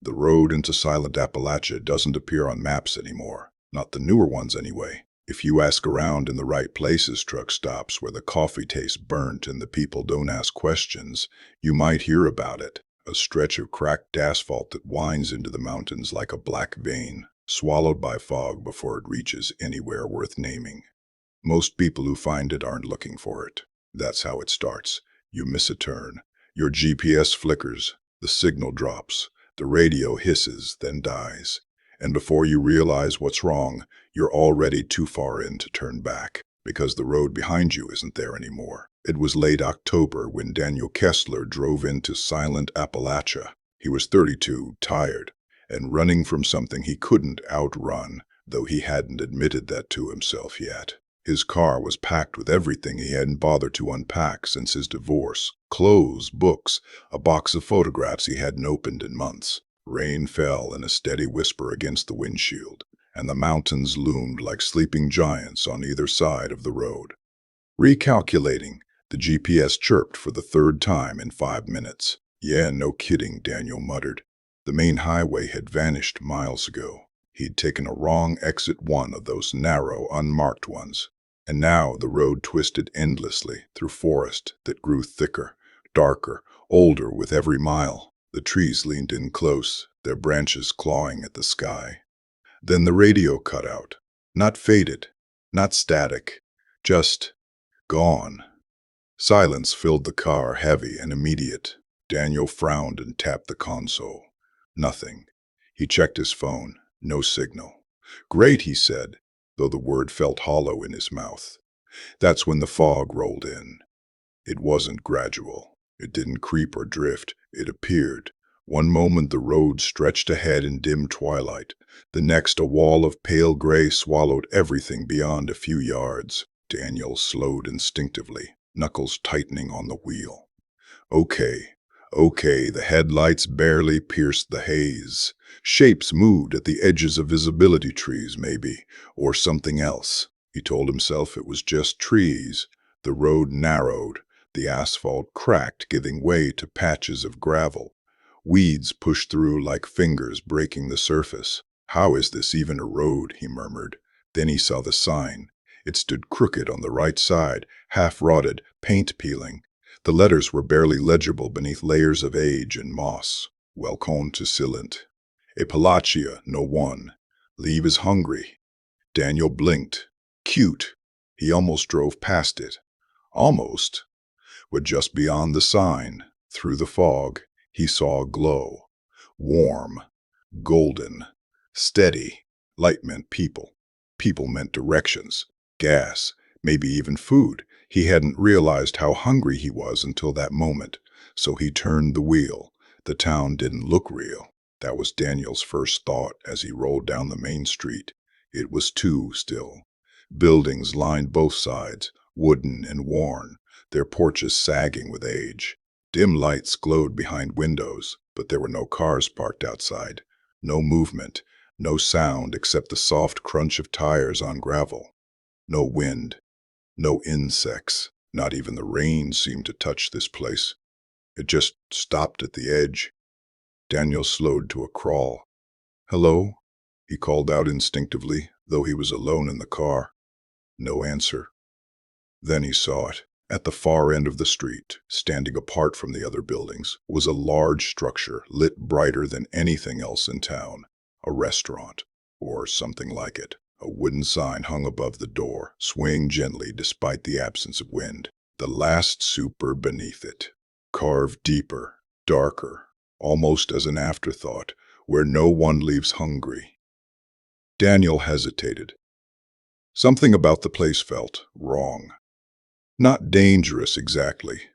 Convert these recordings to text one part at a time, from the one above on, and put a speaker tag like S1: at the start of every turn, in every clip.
S1: The road into Silent Appalachia doesn't appear on maps anymore. Not the newer ones, anyway. If you ask around in the right places, truck stops where the coffee tastes burnt and the people don't ask questions, you might hear about it. A stretch of cracked asphalt that winds into the mountains like a black vein, swallowed by fog before it reaches anywhere worth naming. Most people who find it aren't looking for it. That's how it starts. You miss a turn. Your GPS flickers, the signal drops, the radio hisses, then dies. And before you realize what's wrong, you're already too far in to turn back, because the road behind you isn't there anymore. It was late October when Daniel Kessler drove into Silent Appalachia. He was 32, tired, and running from something he couldn't outrun, though he hadn't admitted that to himself yet. His car was packed with everything he hadn't bothered to unpack since his divorce. Clothes, books, a box of photographs he hadn't opened in months. Rain fell in a steady whisper against the windshield, and the mountains loomed like sleeping giants on either side of the road. Recalculating, the GPS chirped for the third time in 5 minutes. "Yeah, no kidding," Daniel muttered. The main highway had vanished miles ago. He'd taken a wrong exit, one of those narrow, unmarked ones. And now the road twisted endlessly through forest that grew thicker, darker, older with every mile. The trees leaned in close, their branches clawing at the sky. Then the radio cut out. Not faded, not static, just gone. Silence filled the car, heavy and immediate. Daniel frowned and tapped the console. Nothing. He checked his phone. No signal. "Great," he said, though the word felt hollow in his mouth. That's when the fog rolled in. It wasn't gradual. It didn't creep or drift. It appeared. One moment the road stretched ahead in dim twilight. The next a wall of pale gray swallowed everything beyond a few yards. Daniel slowed instinctively, knuckles tightening on the wheel. Okay, the headlights barely pierced the haze. Shapes moved at the edges of visibility, trees maybe, or something else. He told himself it was just trees. The road narrowed, the asphalt cracked, giving way to patches of gravel. Weeds pushed through like fingers breaking the surface. "How is this even a road?" he murmured. Then he saw the sign. It stood crooked on the right side, half rotted, paint peeling. The letters were barely legible beneath layers of age and moss. "Welcome to Silent Appalachia, no one. Leave is hungry." Daniel blinked. Cute. He almost drove past it. Almost. But just beyond the sign, through the fog, he saw a glow. Warm. Golden. Steady. Light meant people. People meant directions. Gas. Maybe even food. He hadn't realized how hungry he was until that moment, so he turned the wheel. The town didn't look real. That was Daniel's first thought as he rolled down the main street. It was too still. Buildings lined both sides, wooden and worn, their porches sagging with age. Dim lights glowed behind windows, but there were no cars parked outside. No movement, no sound except the soft crunch of tires on gravel. No wind. No insects. Not even the rain seemed to touch this place. It just stopped at the edge. Daniel slowed to a crawl. "Hello?" he called out instinctively, though he was alone in the car. No answer. Then he saw it. At the far end of the street, standing apart from the other buildings, was a large structure lit brighter than anything else in town. A restaurant, or something like it. A wooden sign hung above the door, swaying gently despite the absence of wind. "The Last Super" beneath it, carved deeper, darker, almost as an afterthought, "where no one leaves hungry." Daniel hesitated. Something about the place felt wrong. Not dangerous exactly,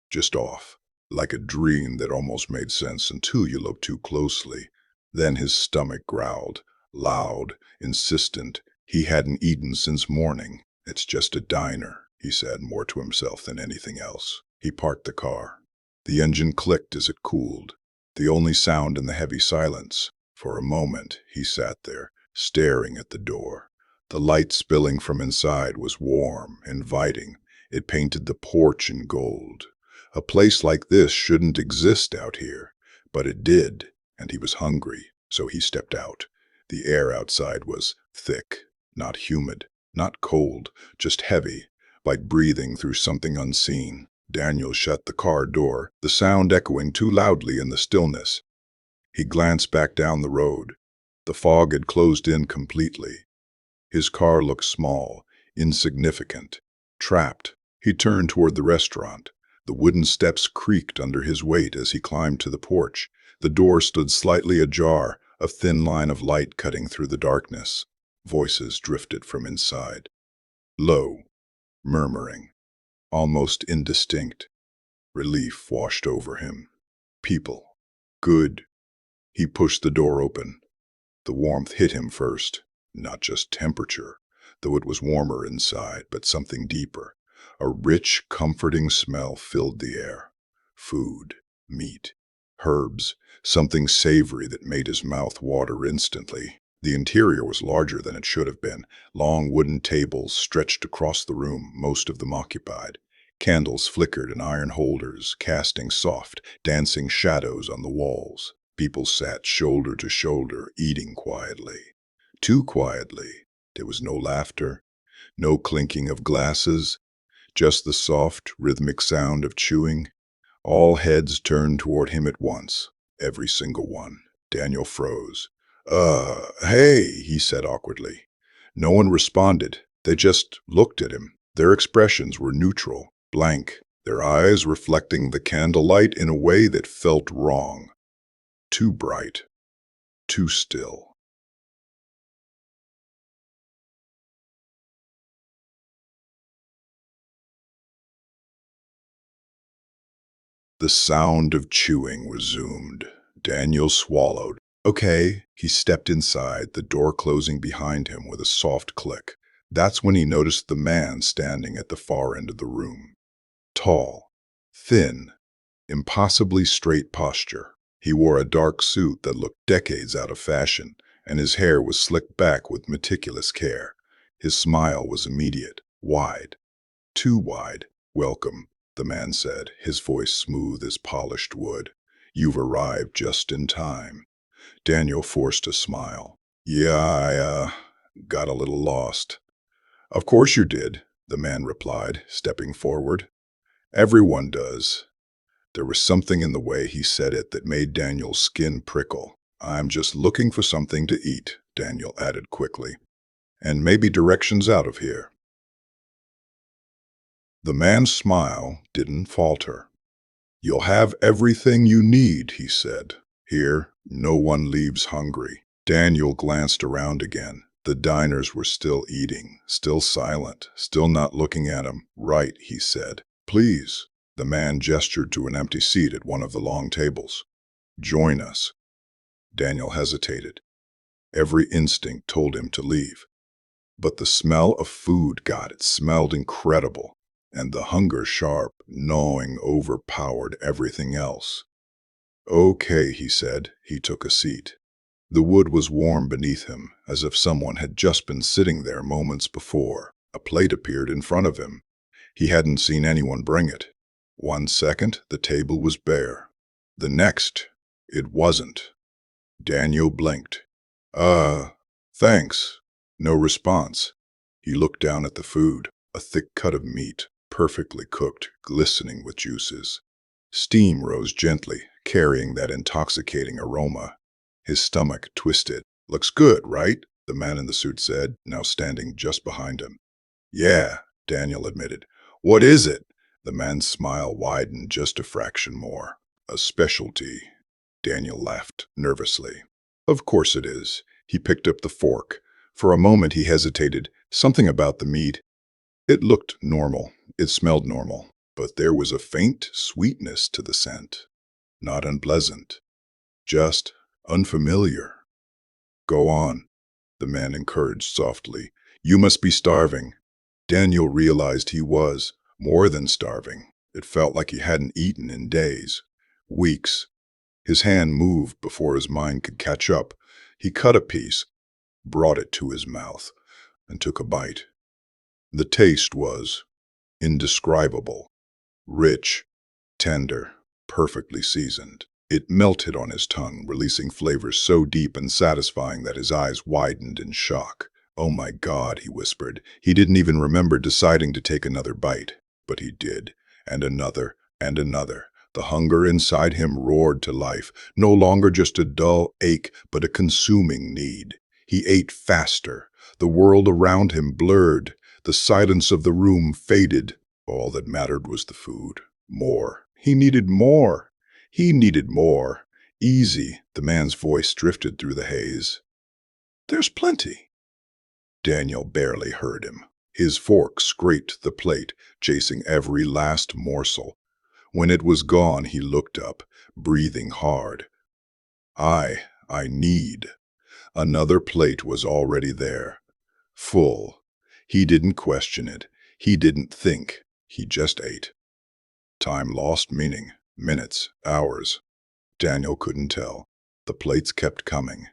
S1: just off, like a dream that almost made sense until you looked too closely. Then his stomach growled, loud, insistent. He hadn't eaten since morning. "It's just a diner," he said, more to himself than anything else. He parked the car. The engine clicked as it cooled, the only sound in the heavy silence. For a moment, he sat there, staring at the door. The light spilling from inside was warm, inviting. It painted the porch in gold. A place like this shouldn't exist out here, but it did. and he was hungry, so he stepped out. The air outside was thick, not humid, not cold, just heavy, like breathing through something unseen. Daniel shut the car door, the sound echoing too loudly in the stillness. He glanced back down the road. The fog had closed in completely. His car looked small, insignificant, trapped. He turned toward the restaurant. The wooden steps creaked under his weight as he climbed to the porch. The door stood slightly ajar, a thin line of light cutting through the darkness. Voices drifted from inside. Low, murmuring, almost indistinct. Relief washed over him. People. Good. He pushed the door open. The warmth hit him first, not just temperature, though it was warmer inside, but something deeper. A rich, comforting smell filled the air. Food, meat, herbs, something savory that made his mouth water instantly. The interior was larger than it should have been. Long wooden tables stretched across the room, most of them occupied. Candles flickered in iron holders, casting soft, dancing shadows on the walls. People sat shoulder to shoulder, eating quietly. Too quietly. There was no laughter, no clinking of glasses, just the soft, rhythmic sound of chewing. All heads turned toward him at once, every single one. Daniel froze. Hey, he said awkwardly. No one responded. They just looked at him. Their expressions were neutral, blank, their eyes reflecting the candlelight in a way that felt wrong. Too bright, too still. The sound of chewing resumed. Daniel swallowed. Okay, he stepped inside, the door closing behind him with a soft click. That's when he noticed the man standing at the far end of the room. Tall, thin, impossibly straight posture. He wore a dark suit that looked decades out of fashion, and his hair was slicked back with meticulous care. His smile was immediate, wide, too wide. Welcome, the man said, his voice smooth as polished wood. You've arrived just in time. Daniel forced a smile. Yeah, I got a little lost. Of course you did, the man replied, stepping forward. Everyone does. There was something in the way he said it that made Daniel's skin prickle. I'm just looking for something to eat, Daniel added quickly. And maybe directions out of here. The man's smile didn't falter. You'll have everything you need, he said. Here, no one leaves hungry. Daniel glanced around again. The diners were still eating, still silent, still not looking at him. Right, he said. Please. The man gestured to an empty seat at one of the long tables. Join us. Daniel hesitated. Every instinct told him to leave. But the smell of food, God, it smelled incredible. And the hunger sharp, gnawing, overpowered everything else. Okay, he said. He took a seat. The wood was warm beneath him, as if someone had just been sitting there moments before. A plate appeared in front of him. He hadn't seen anyone bring it. 1 second, the table was bare. The next, it wasn't. Daniel blinked. Thanks. No response. He looked down at the food, a thick cut of meat, perfectly cooked, glistening with juices. Steam rose gently, carrying that intoxicating aroma. His stomach twisted. Looks good, right? The man in the suit said, now standing just behind him. Yeah, Daniel admitted. What is it? The man's smile widened just a fraction more. A specialty. Daniel laughed nervously. Of course it is. He picked up the fork. For a moment he hesitated. Something about the meat. It looked normal. It smelled normal. But there was a faint sweetness to the scent. Not unpleasant. Just unfamiliar. Go on, the man encouraged softly. You must be starving. Daniel realized he was more than starving. It felt like he hadn't eaten in days, weeks. His hand moved before his mind could catch up. He cut a piece, brought it to his mouth, and took a bite. The taste was indescribable, rich, tender, perfectly seasoned. It melted on his tongue, releasing flavors so deep and satisfying that his eyes widened in shock. "Oh my God," he whispered. He didn't even remember deciding to take another bite. But he did, and another, and another. The hunger inside him roared to life, no longer just a dull ache, but a consuming need. He ate faster. The world around him blurred. The silence of the room faded. All that mattered was the food. More. He needed more. He needed more. "Easy," the man's voice drifted through the haze. "There's plenty." Daniel barely heard him. His fork scraped the plate, chasing every last morsel. When it was gone, he looked up, breathing hard. I need. Another plate was already there. Full. He didn't question it. He didn't think. He just ate. Time lost meaning. Minutes, hours. Daniel couldn't tell. The plates kept coming,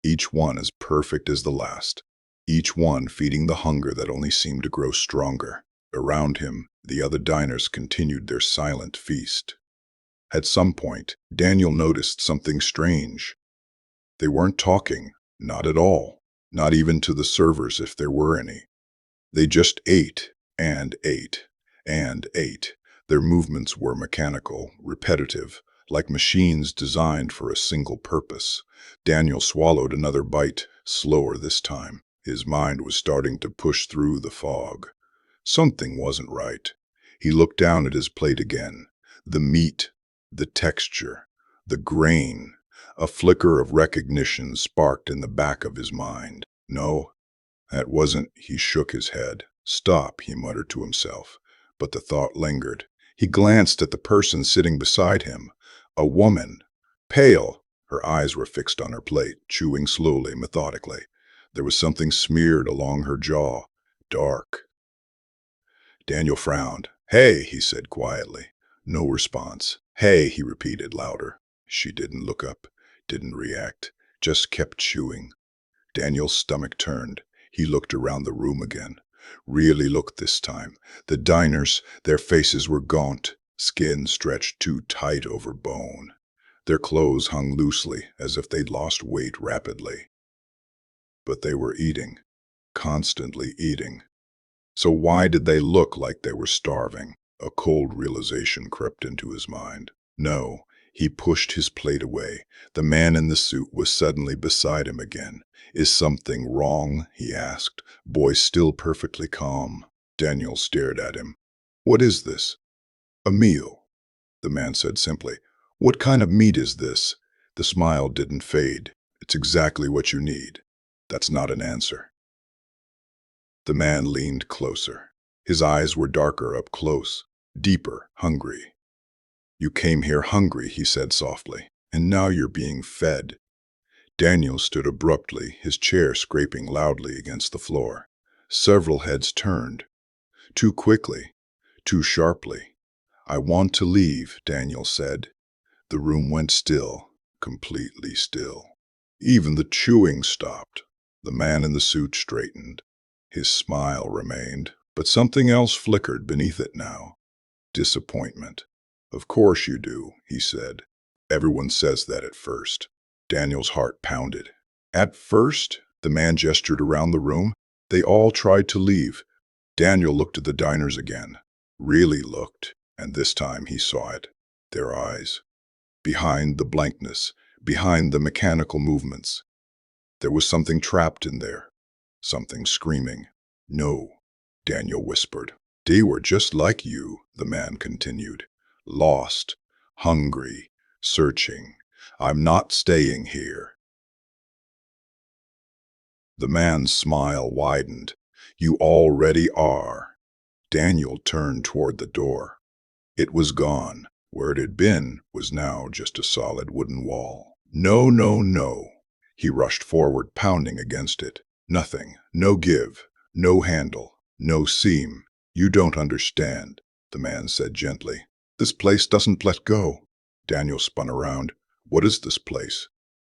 S1: each one as perfect as the last, each one feeding the hunger that only seemed to grow stronger. Around him, the other diners continued their silent feast. At some point, Daniel noticed something strange. They weren't talking, not at all, not even to the servers if there were any. They just ate and ate and ate. Their movements were mechanical, repetitive, like machines designed for a single purpose. Daniel swallowed another bite, slower this time. His mind was starting to push through the fog. Something wasn't right. He looked down at his plate again. The meat, the texture, the grain. A flicker of recognition sparked in the back of his mind. No, that wasn't. He shook his head. "Stop," he muttered to himself. But the thought lingered. He glanced at the person sitting beside him. A woman, pale. Her eyes were fixed on her plate, chewing slowly, methodically. There was something smeared along her jaw. Dark. Daniel frowned. "Hey," he said quietly. No response. "Hey," he repeated louder. She didn't look up, didn't react, just kept chewing. Daniel's stomach turned. He looked around the room again. Really looked this time. The diners, their faces were gaunt, skin stretched too tight over bone. Their clothes hung loosely, as if they'd lost weight rapidly. But they were eating, constantly eating. So why did they look like they were starving? A cold realization crept into his mind. No, he pushed his plate away. The man in the suit was suddenly beside him again. "Is something wrong?" he asked, voice still perfectly calm. Daniel stared at him. "What is this?" "A meal," the man said simply. "What kind of meat is this?" The smile didn't fade. "It's exactly what you need." "That's not an answer." The man leaned closer. His eyes were darker up close, deeper, hungry. "You came here hungry," he said softly, "and now you're being fed." Daniel stood abruptly, his chair scraping loudly against the floor. Several heads turned. Too quickly, too sharply. "I want to leave," Daniel said. The room went still, completely still. Even the chewing stopped. The man in the suit straightened. His smile remained, but something else flickered beneath it now. Disappointment. "Of course you do," he said. "Everyone says that at first." Daniel's heart pounded. "At first?" The man gestured around the room. "They all tried to leave." Daniel looked at the diners again. Really looked, and this time he saw it. Their eyes. Behind the blankness, behind the mechanical movements. There was something trapped in there. Something screaming. "No," Daniel whispered. "They were just like you," the man continued. "Lost, hungry, searching. I'm not staying here." The man's smile widened. "You already are." Daniel turned toward the door. It was gone. Where it had been was now just a solid wooden wall. "No, no, no." He rushed forward, pounding against it. "Nothing. No give. No handle. No seam. You don't understand," the man said gently. "This place doesn't let go." Daniel spun around. "What is this place?"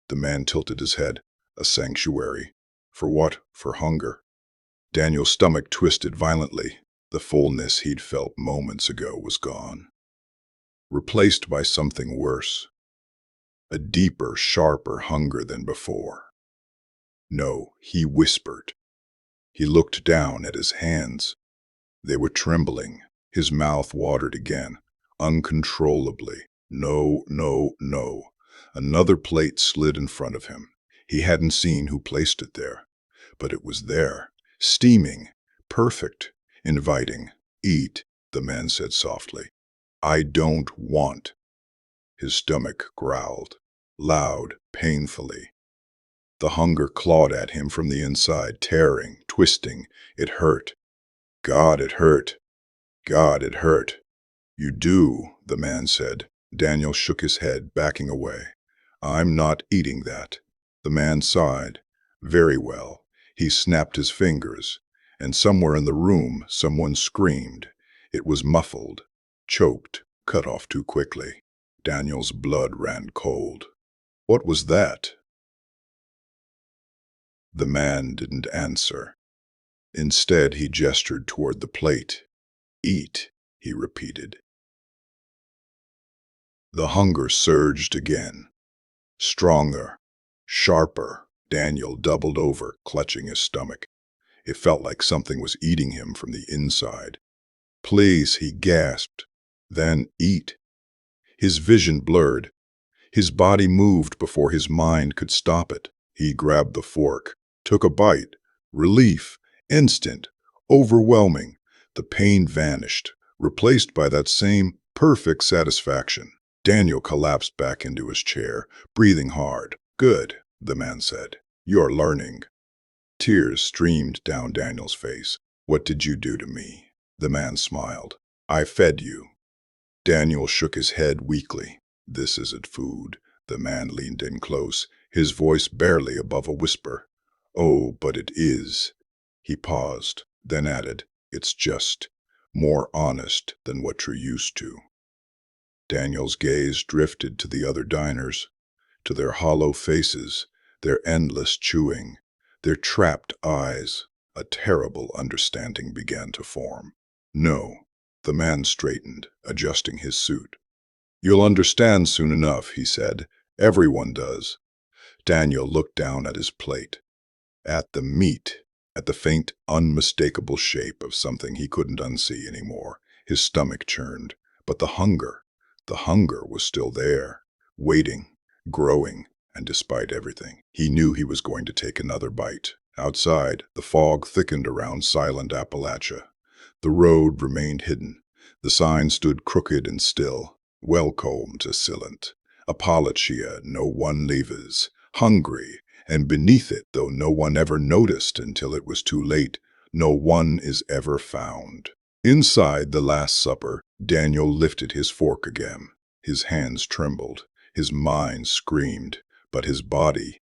S1: The man tilted his head. "A sanctuary." "For what?" "For hunger." Daniel's stomach twisted violently. The fullness he'd felt moments ago was gone, replaced by something worse. a deeper, sharper hunger than before. "No," he whispered. He looked down at his hands. They were trembling. His mouth watered again, uncontrollably. No, no, no. Another plate slid in front of him. He hadn't seen who placed it there, but it was there, steaming, perfect, inviting. "Eat," the man said softly. "I don't want." His stomach growled, loud, painfully. The hunger clawed at him from the inside, tearing, twisting. It hurt. God, it hurt. God, it hurt. "You do," the man said. Daniel shook his head, backing away. "I'm not eating that." The man sighed. "Very well." He snapped his fingers, and somewhere in the room someone screamed. It was muffled, choked, cut off too quickly. Daniel's blood ran cold. What was that? The man didn't answer. Instead, he gestured toward the plate. "Eat," he repeated. The hunger surged again. Stronger, sharper. Daniel doubled over, clutching his stomach. It felt like something was eating him from the inside. "Please," he gasped. "Then eat." His vision blurred. His body moved before his mind could stop it. He grabbed the fork, took a bite. Relief, instant, overwhelming. The pain vanished, replaced by that same perfect satisfaction. Daniel collapsed back into his chair, breathing hard. "Good," the man said. "You're learning." Tears streamed down Daniel's face. "What did you do to me?" The man smiled. "I fed you." Daniel shook his head weakly. "This isn't food." The man leaned in close, his voice barely above a whisper. "Oh, but it is." He paused, then added, "It's just more honest than what you're used to." Daniel's gaze drifted to the other diners, to their hollow faces, their endless chewing, their trapped eyes. A terrible understanding began to form. "No." The man straightened, adjusting his suit. "You'll understand soon enough," he said. "Everyone does." Daniel looked down at his plate, at the meat, at the faint, unmistakable shape of something he couldn't unsee anymore. His stomach churned, but the hunger was still there, waiting, growing, and despite everything, he knew he was going to take another bite. Outside, the fog thickened around Silent Appalachia. The road remained hidden. The sign stood crooked and still. "Welcome to Silent Appalachia, no one leaves. Hungry." And beneath it, though no one ever noticed until it was too late, "No one is ever found." Inside the Last Supper, Daniel lifted his fork again. His hands trembled, his mind screamed, but his body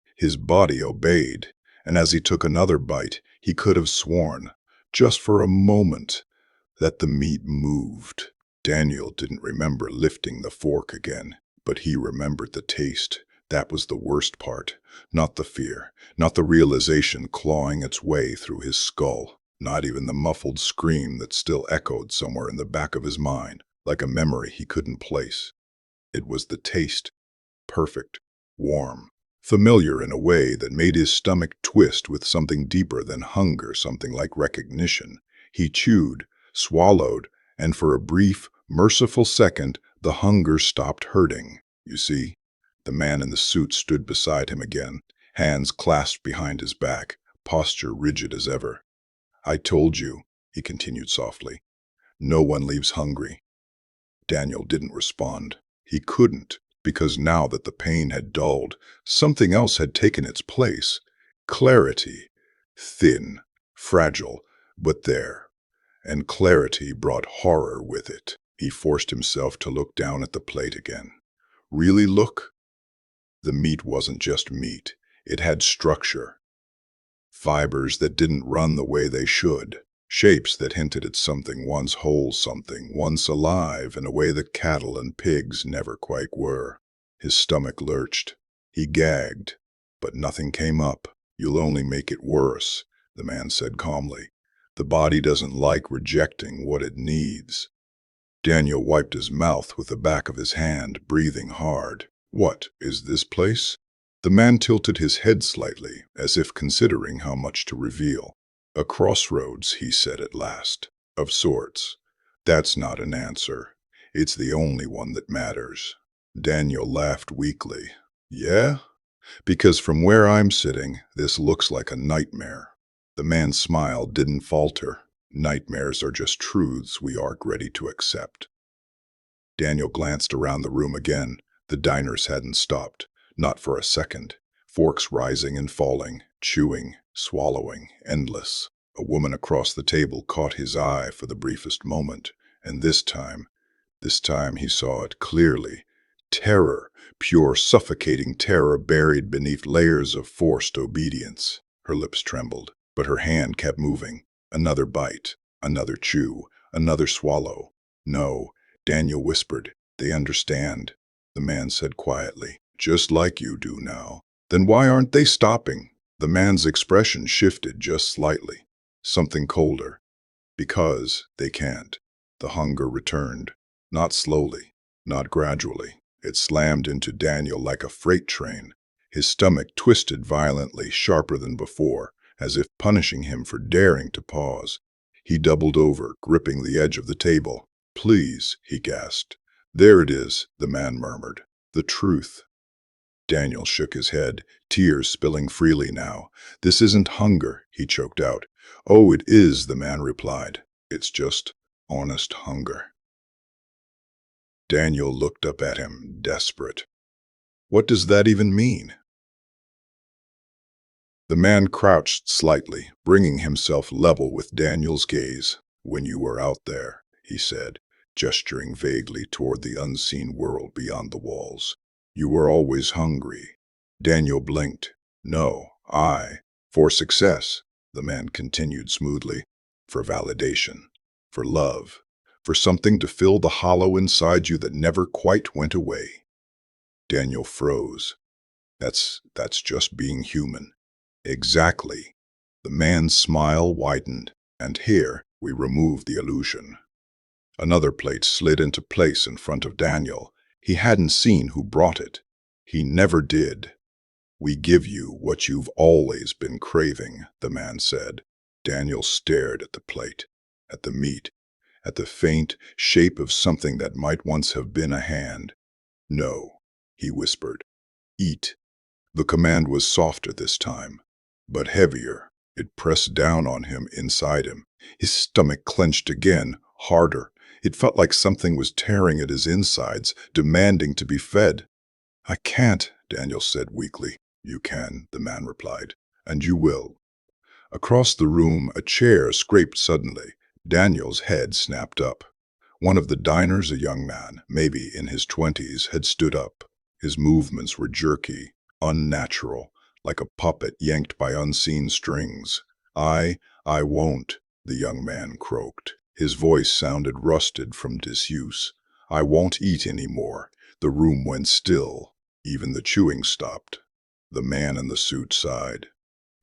S1: obeyed. And as he took another bite, he could have sworn, just for a moment, that the meat moved. Daniel didn't remember lifting the fork again, but he remembered the taste. That was the worst part. Not the fear, not the realization clawing its way through his skull, not even the muffled scream that still echoed somewhere in the back of his mind, like a memory he couldn't place. It was the taste, perfect, warm, familiar in a way that made his stomach twist with something deeper than hunger, something like recognition. He chewed, swallowed, and for a brief, merciful second, the hunger stopped hurting. "You see?" The man in the suit stood beside him again, hands clasped behind his back, posture rigid as ever. "I told you," he continued softly, "no one leaves hungry." Daniel didn't respond. He couldn't, because now that the pain had dulled, something else had taken its place. Clarity. Thin, fragile, but there. And clarity brought horror with it. He forced himself to look down at the plate again. Really look? The meat wasn't just meat. It had structure. Fibers that didn't run the way they should. Shapes that hinted at something once whole, something once alive in a way that cattle and pigs never quite were. His stomach lurched. He gagged, but nothing came up. "You'll only make it worse," the man said calmly. "The body doesn't like rejecting what it needs." Daniel wiped his mouth with the back of his hand, breathing hard. What, is this place? The man tilted his head slightly, as if considering how much to reveal. A crossroads, he said at last. Of sorts. That's not an answer. It's the only one that matters. Daniel laughed weakly. Yeah? Because from where I'm sitting, this looks like a nightmare. The man's smile didn't falter. Nightmares are just truths we aren't ready to accept. Daniel glanced around the room again. The diners hadn't stopped, not for a second. Forks rising and falling, chewing, swallowing, endless. A woman across the table caught his eye for the briefest moment, and this time he saw it clearly. Terror, pure suffocating terror buried beneath layers of forced obedience. Her lips trembled, but her hand kept moving. Another bite, another chew, another swallow. No, Daniel whispered. They understand, the man said quietly. Just like you do now. Then why aren't they stopping? The man's expression shifted just slightly. Something colder. Because they can't. The hunger returned. Not slowly, not gradually. It slammed into Daniel like a freight train. His stomach twisted violently, sharper than before, as if punishing him for daring to pause. He doubled over, gripping the edge of the table. Please, he gasped. There it is, the man murmured. The truth. Daniel shook his head, tears spilling freely now. This isn't hunger, he choked out. Oh, it is, the man replied. It's just honest hunger. Daniel looked up at him, desperate. What does that even mean? The man crouched slightly, bringing himself level with Daniel's gaze. When you were out there, he said, gesturing vaguely toward the unseen world beyond the walls. You were always hungry. Daniel blinked. No, for success, the man continued smoothly, for validation, for love, for something to fill the hollow inside you that never quite went away. Daniel froze. That's just being human. Exactly. The man's smile widened, and here we remove the illusion. Another plate slid into place in front of Daniel. He hadn't seen who brought it. He never did. We give you what you've always been craving, the man said. Daniel stared at the plate, at the meat, at the faint shape of something that might once have been a hand. No, he whispered. Eat. The command was softer this time, but heavier. It pressed down on him, inside him. His stomach clenched again, harder. It felt like something was tearing at his insides, demanding to be fed. I can't, Daniel said weakly. You can, the man replied, and you will. Across the room, a chair scraped suddenly. Daniel's head snapped up. One of the diners, a young man, maybe in his 20s, had stood up. His movements were jerky, unnatural, like a puppet yanked by unseen strings. I won't, the young man croaked. His voice sounded rusted from disuse. I won't eat any more. The room went still. Even the chewing stopped. The man in the suit sighed.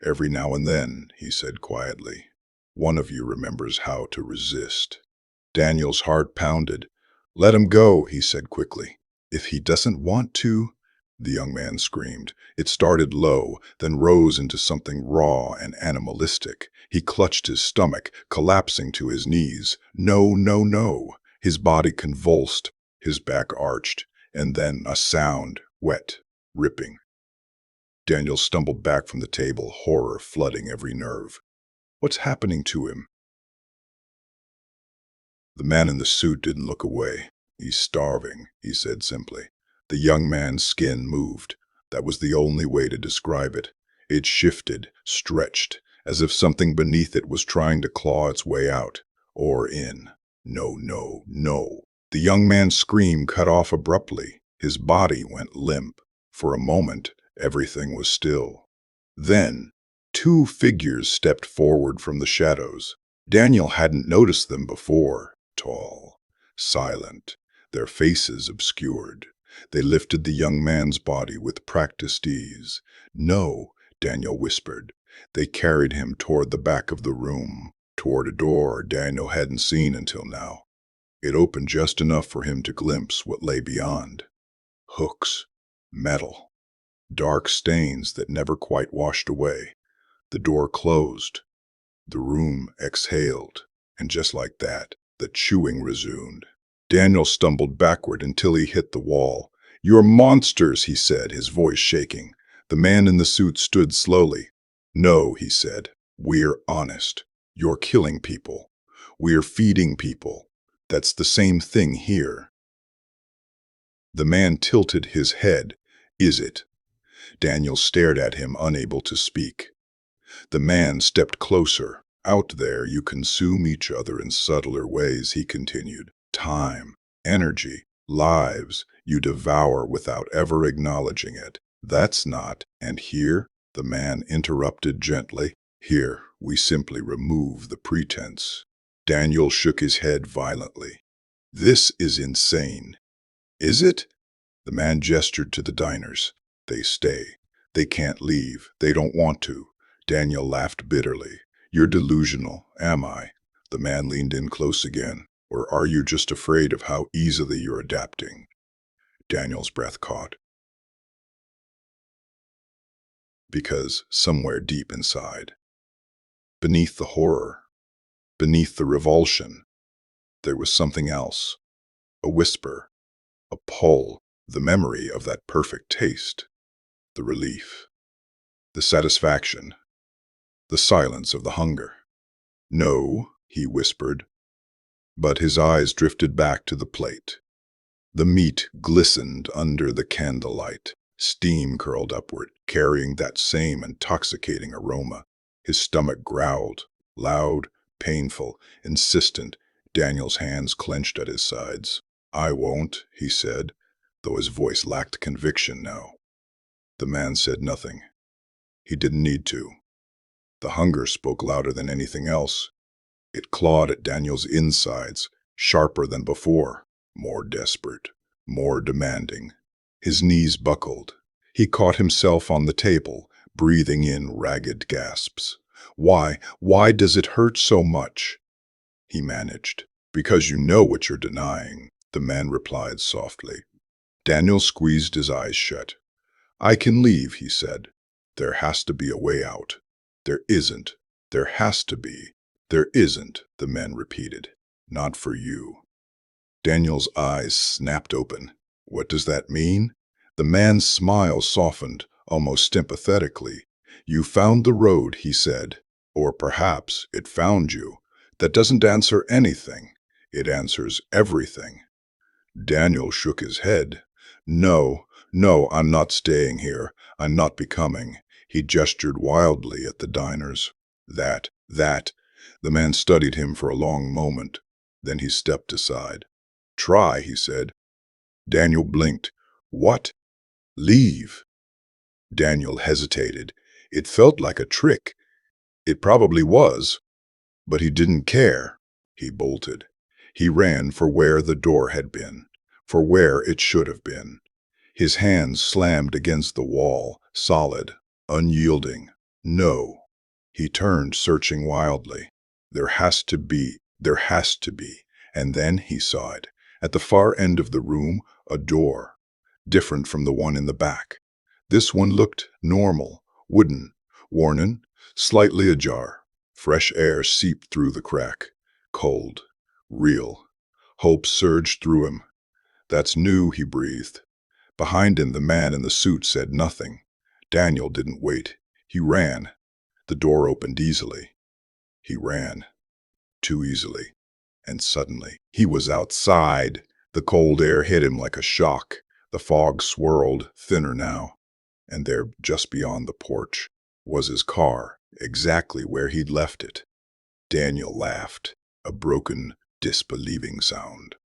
S1: Every now and then, he said quietly, one of you remembers how to resist. Daniel's heart pounded. Let him go, he said quickly. If he doesn't want to, the young man screamed. It started low, then rose into something raw and animalistic. He clutched his stomach, collapsing to his knees. No, no, no. His body convulsed, his back arched, and then a sound, wet, ripping. Daniel stumbled back from the table, horror flooding every nerve. What's happening to him? The man in the suit didn't look away. He's starving, he said simply. The young man's skin moved. That was the only way to describe it. It shifted, stretched, as if something beneath it was trying to claw its way out. Or in. No, no, no. The young man's scream cut off abruptly. His body went limp. For a moment, everything was still. Then, two figures stepped forward from the shadows. Daniel hadn't noticed them before. Tall, silent, their faces obscured. They lifted the young man's body with practiced ease. No, Daniel whispered. They carried him toward the back of the room, toward a door Daniel hadn't seen until now. It opened just enough for him to glimpse what lay beyond. Hooks. Metal. Dark stains that never quite washed away. The door closed. The room exhaled. And just like that, the chewing resumed. Daniel stumbled backward until he hit the wall. "You're monsters," he said, his voice shaking. The man in the suit stood slowly. "No," he said. "We're honest. You're killing people. We're feeding people. That's the same thing here." The man tilted his head. "Is it?" Daniel stared at him, unable to speak. The man stepped closer. "Out there you consume each other in subtler ways," he continued. "Time, energy, lives you devour without ever acknowledging it. That's not." "And here," the man interrupted gently, "here we simply remove the pretense." Daniel shook his head violently. "This is insane." "Is it?" The man gestured to the diners. "They stay. They can't leave. They don't want to." Daniel laughed bitterly. "You're delusional." "Am I?" The man leaned in close again. "Or are you just afraid of how easily you're adapting?" Daniel's breath caught. Because somewhere deep inside, beneath the horror, beneath the revulsion, there was something else. A whisper, a pull, the memory of that perfect taste, the relief, the satisfaction, the silence of the hunger. "No," he whispered, but his eyes drifted back to the plate. The meat glistened under the candlelight. Steam curled upward, carrying that same intoxicating aroma. His stomach growled, loud, painful, insistent. Daniel's hands clenched at his sides. "I won't," he said, though his voice lacked conviction now. The man said nothing. He didn't need to. The hunger spoke louder than anything else. It clawed at Daniel's insides, sharper than before, more desperate, more demanding. His knees buckled. He caught himself on the table, breathing in ragged gasps. Why does it hurt so much?" he managed. "Because you know what you're denying," the man replied softly. Daniel squeezed his eyes shut. "I can leave," he said. "There has to be a way out." "There isn't. There has to be." "There isn't," the man repeated. "Not for you." Daniel's eyes snapped open. "What does that mean?" The man's smile softened, almost sympathetically. "You found the road," he said. "Or perhaps it found you. That doesn't answer anything. It answers everything." Daniel shook his head. "No, no, I'm not staying here. I'm not becoming." He gestured wildly at the diners. That. The man studied him for a long moment. Then he stepped aside. "Try," he said. Daniel blinked. "What?" "Leave." Daniel hesitated. It felt like a trick. It probably was. But he didn't care. He bolted. He ran for where the door had been, for where it should have been. His hands slammed against the wall, solid, unyielding. "No." He turned, searching wildly. There has to be. And then he saw it. At the far end of the room, a door, different from the one in the back. This one looked normal, wooden, worn in, slightly ajar. Fresh air seeped through the crack. Cold. Real. Hope surged through him. "That's new," he breathed. Behind him, the man in the suit said nothing. Daniel didn't wait. He ran. The door opened easily. He ran. Too easily. And suddenly, he was outside. The cold air hit him like a shock. The fog swirled, thinner now. And there, just beyond the porch, was his car, exactly where he'd left it. Daniel laughed, a broken, disbelieving sound.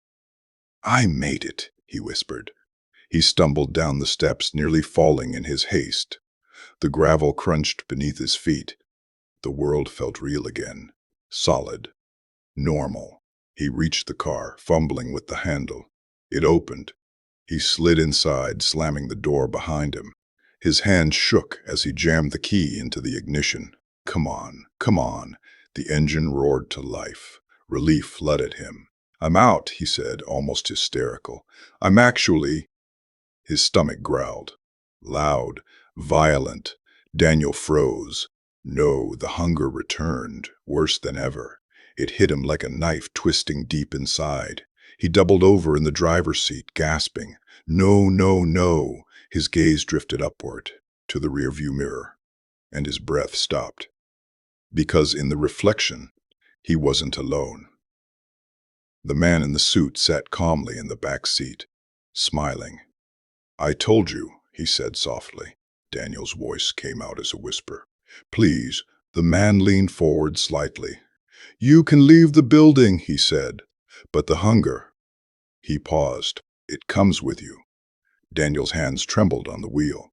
S1: "I made it," he whispered. He stumbled down the steps, nearly falling in his haste. The gravel crunched beneath his feet. The world felt real again. Solid. Normal. He reached the car, fumbling with the handle. It opened. He slid inside, slamming the door behind him. His hand shook as he jammed the key into the ignition. Come on, come on." The engine roared to life. Relief flooded him. "I'm out," he said, almost hysterical. "I'm actually His stomach growled. Loud, violent. Daniel froze. No, the hunger returned, worse than ever. It hit him like a knife twisting deep inside. He doubled over in the driver's seat, gasping. No, no, no. His gaze drifted upward, to the rearview mirror, and his breath stopped. Because in the reflection, he wasn't alone. The man in the suit sat calmly in the back seat, smiling. "I told you," he said softly. Daniel's voice came out as a whisper. "Please." The man leaned forward slightly. "You can leave the building," he said. "But the hunger—" He paused. "It comes with you." Daniel's hands trembled on the wheel.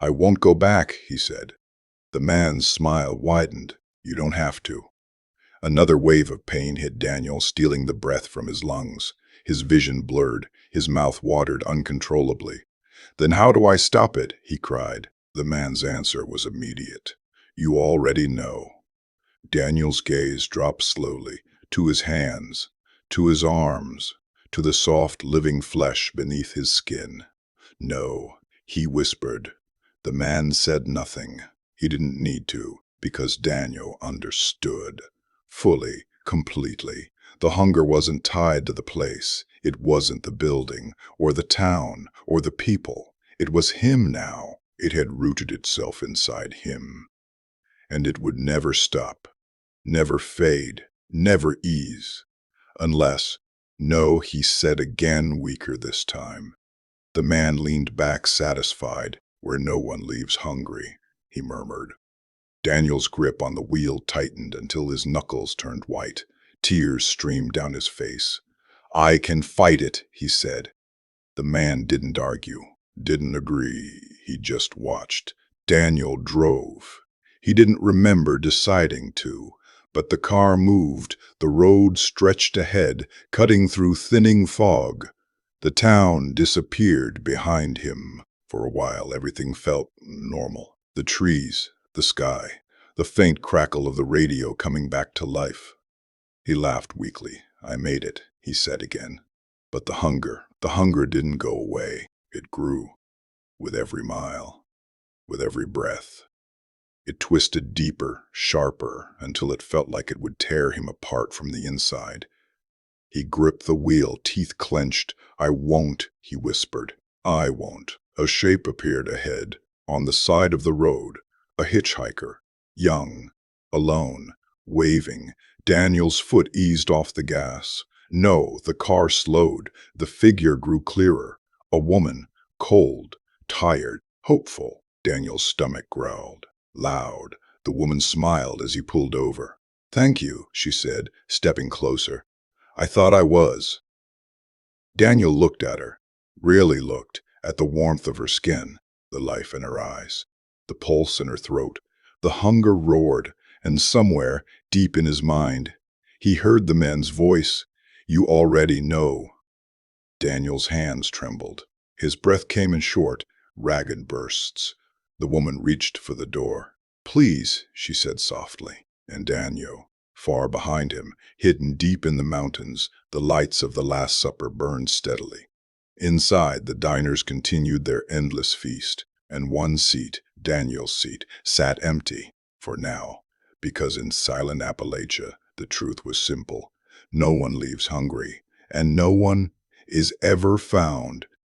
S1: "I won't go back," he said. The man's smile widened. "You don't have to." Another wave of pain hit Daniel, stealing the breath from his lungs. His vision blurred. His mouth watered uncontrollably. "Then how do I stop it?" he cried. The man's answer was immediate. "You already know." Daniel's gaze dropped slowly, to his hands, to his arms, to the soft, living flesh beneath his skin. "No," he whispered. The man said nothing. He didn't need to, because Daniel understood. Fully, completely. The hunger wasn't tied to the place. It wasn't the building, or the town, or the people. It was him now. It had rooted itself inside him. And it would never stop, never fade, never ease. Unless— "No," he said again, weaker this time. The man leaned back, satisfied. "Where no one leaves hungry," he murmured. Daniel's grip on the wheel tightened until his knuckles turned white. Tears streamed down his face. "I can fight it," he said. The man didn't argue, didn't agree. He just watched. Daniel drove. He didn't remember deciding to, but the car moved. The road stretched ahead, cutting through thinning fog. The town disappeared behind him. For a while, everything felt normal. The trees, the sky, the faint crackle of the radio coming back to life. He laughed weakly. "I made it," he said again. But the hunger didn't go away. It grew. With every mile, with every breath. It twisted deeper, sharper, until it felt like it would tear him apart from the inside. He gripped the wheel, teeth clenched. "I won't," he whispered. "I won't." A shape appeared ahead, on the side of the road. A hitchhiker. Young. Alone. Waving. Daniel's foot eased off the gas. No, the car slowed. The figure grew clearer. A woman. Cold. Tired. Hopeful. Daniel's stomach growled. Loud. The woman smiled as he pulled over. "Thank you," she said, stepping closer. "I thought I was." Daniel looked at her, really looked, at the warmth of her skin, the life in her eyes, the pulse in her throat. The hunger roared, and somewhere, deep in his mind, he heard the man's voice. "You already know." Daniel's hands trembled. His breath came in short, ragged bursts. The woman reached for the door. "Please," she said softly, and Daniel, far behind him, hidden deep in the mountains, the lights of the Last Supper burned steadily. Inside, the diners continued their endless feast, and one seat, Daniel's seat, sat empty, for now, because in Silent Appalachia, the truth was simple. No one leaves hungry, and no one is ever found